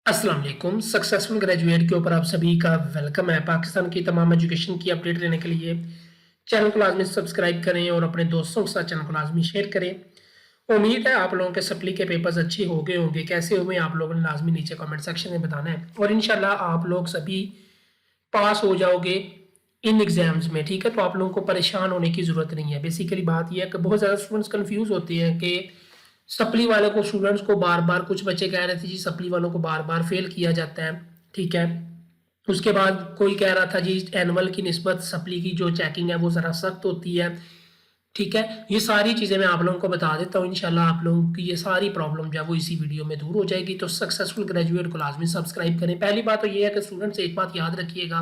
अस्सलाम वालेकुम। Successful graduate के ऊपर आप सभी का वेलकम है। पाकिस्तान की तमाम एजुकेशन की अपडेट लेने के लिए चैनल को लाजमी सब्सक्राइब करें और अपने दोस्तों के साथ चैनल को लाजमी शेयर करें। उम्मीद है आप लोगों के सप्ली के पेपर्स अच्छे हो गए होंगे। कैसे हुए आप लोगों ने लाजमी नीचे कमेंट सेक्शन में बताना है और इंशाल्लाह आप लोग सभी पास हो जाओगे इन एग्जाम्स में। ठीक है, तो आप लोगों को परेशान होने की ज़रूरत नहीं है। बेसिकली बात यह है कि बहुत ज़्यादा स्टूडेंट्स कन्फ्यूज़ होते हैं कि सप्ली वाले को स्टूडेंट्स को बार बार, कुछ बच्चे कह रहे थे जी सप्ली वालों को बार बार फेल किया जाता है। ठीक है, उसके बाद कोई कह रहा था जी एनुअल की निस्बत सप्ली की जो चेकिंग है वो ज़रा सख्त होती है। ठीक है, ये सारी चीज़ें मैं आप लोगों को बता देता हूँ। इंशाल्लाह आप लोगों की ये सारी प्रॉब्लम जो है वो इसी वीडियो में दूर हो जाएगी। तो सक्सेसफुल ग्रेजुएट को लाजमी सब्सक्राइब करें। पहली बात तो ये है कि स्टूडेंट्स एक बात याद रखिएगा,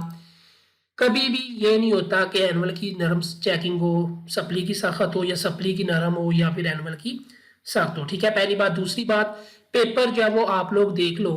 कभी भी ये नहीं होता कि एनुअल की नरम चेकिंग हो, सप्ली की सख्त हो, या सप्ली की नरम हो, या फिर एनुअल की सख्त हो। ठीक है, पहली बात। दूसरी बात, पेपर जो है वो आप लोग देख लो,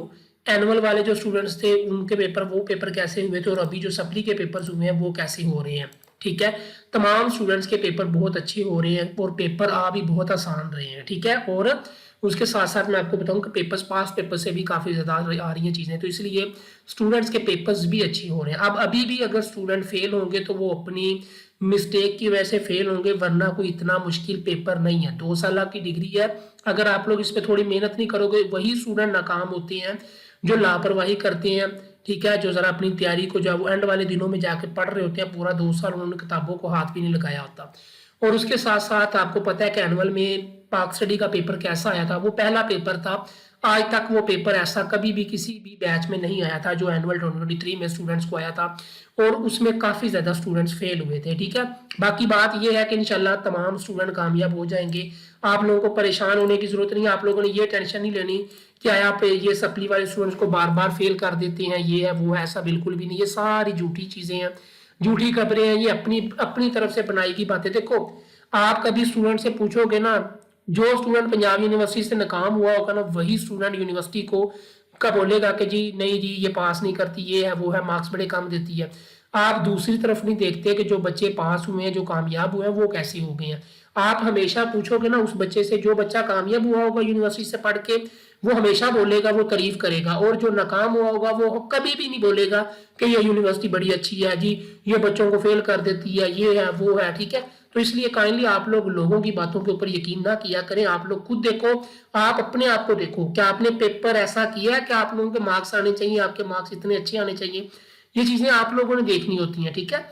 एनुअल वाले जो स्टूडेंट्स थे उनके पेपर, वो पेपर कैसे हुए थे और अभी जो सप्ली के पेपर्स हुए हैं वो कैसे हो रहे हैं। ठीक है, तमाम स्टूडेंट्स के पेपर बहुत अच्छे हो रहे हैं और पेपर आ भी बहुत आसान रहे हैं। ठीक है, और उसके साथ साथ मैं आपको बताऊं कि पेपर्स, पास पेपर से भी काफ़ी ज़्यादा आ रही हैं चीज़ें, तो इसलिए स्टूडेंट्स के पेपर्स भी अच्छे हो रहे हैं। अब अभी भी अगर स्टूडेंट फेल होंगे तो वो अपनी मिस्टेक की वजह से फेल होंगे, वरना कोई इतना मुश्किल पेपर नहीं है। 2 साल की डिग्री है, अगर आप लोग इस पर थोड़ी मेहनत नहीं करोगे, वही स्टूडेंट नाकाम होते हैं जो लापरवाही करते हैं। ठीक है, जो ज़रा अपनी तैयारी को जो है वो एंड वाले दिनों में जाके पढ़ रहे होते हैं, पूरा 2 साल उन्होंने किताबों को हाथ भी नहीं लगाया होता। और उसके साथ साथ आपको पता है कि एनुअल में पाक स्टडी का पेपर कैसा आया था, वो पहला पेपर था। आज तक वो पेपर ऐसा कभी भी किसी भी बैच में नहीं आया था जो एनुअल 2023 में स्टूडेंट्स को आया था, और उसमें काफ़ी ज़्यादा स्टूडेंट्स फेल हुए थे। ठीक है, बाकी बात ये है कि इंशाल्लाह तमाम स्टूडेंट कामयाब हो जाएंगे। आप लोगों को परेशान होने की ज़रूरत नहीं है। आप लोगों ने ये टेंशन नहीं लेनी कि आया पे ये सप्ली वाले स्टूडेंट्स को बार बार फेल कर देते हैं, ये है वो है, ऐसा बिल्कुल भी नहीं। ये सारी झूठी चीज़ें हैं, झूठी खबरें हैं, ये अपनी अपनी तरफ से बनाई की बातें। देखो, आप कभी स्टूडेंट से पूछोगे ना, जो स्टूडेंट पंजाब यूनिवर्सिटी से नाकाम हुआ होगा ना, वही स्टूडेंट यूनिवर्सिटी को का बोलेगा कि जी नहीं जी ये पास नहीं करती, ये है वो है, मार्क्स बड़े कम देती है। आप दूसरी तरफ नहीं देखते कि जो बच्चे पास हुए हैं, जो कामयाब हुए हैं, वो कैसे हो गए हैं। आप हमेशा पूछोगे ना उस बच्चे से, जो बच्चा कामयाब हुआ होगा यूनिवर्सिटी से पढ़ के, वो हमेशा बोलेगा, वो तारीफ करेगा। और जो नाकाम हुआ होगा वो कभी भी नहीं बोलेगा कि ये यूनिवर्सिटी बड़ी अच्छी है जी, ये बच्चों को फेल कर देती है, ये है वो है। ठीक है, तो इसलिए काइंडली आप लोग लोगों की बातों के ऊपर यकीन ना किया करें। आप लोग खुद देखो, आप अपने आप को देखो, क्या आपने पेपर ऐसा किया है कि आप लोगों के मार्क्स आने चाहिए, आपके मार्क्स इतने अच्छे आने चाहिए। ये चीजें आप लोगों ने देखनी होती हैं। ठीक है,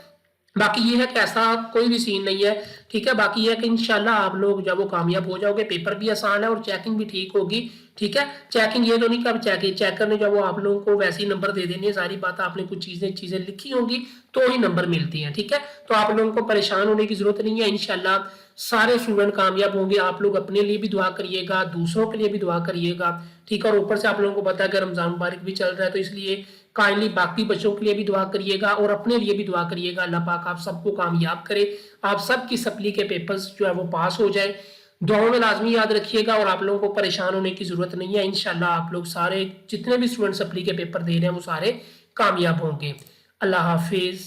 बाकी ये है कि ऐसा कोई भी सीन नहीं है। ठीक है, बाकी ये है कि इंशाल्लाह आप लोग जब वो कामयाब हो जाओगे, पेपर भी आसान है और चेकिंग भी ठीक होगी। ठीक है, चेकिंग ये तो नहीं कि अब चेकर ने जब वो आप लोगों को वैसे ही नंबर दे देने, सारी बात आपने कुछ चीजें लिखी होंगी तो ही नंबर मिलती हैं। ठीक है, तो आप लोगों को परेशान होने की जरूरत नहीं है। इंशाल्लाह सारे स्टूडेंट कामयाब होंगे। आप लोग अपने लिए भी दुआ करिएगा, दूसरों के लिए भी दुआ करिएगा। ठीक है, और ऊपर से आप लोगों को पता है कि रमजान मुबारक भी चल रहा है, तो इसलिए काइंडली बाकी बच्चों के लिए भी दुआ करिएगा और अपने लिए भी दुआ करिएगा। अल्लाह पाक आप सबको कामयाब करे, आप सबकी सप्ली के पेपर्स जो है वो पास हो जाए। दुआओं में लाजमी याद रखिएगा और आप लोगों को परेशान होने की जरूरत नहीं है। इंशाल्लाह आप लोग सारे जितने भी स्टूडेंट सप्ली के पेपर दे रहे हैं वो सारे कामयाब होंगे। अल्लाह हाफिज।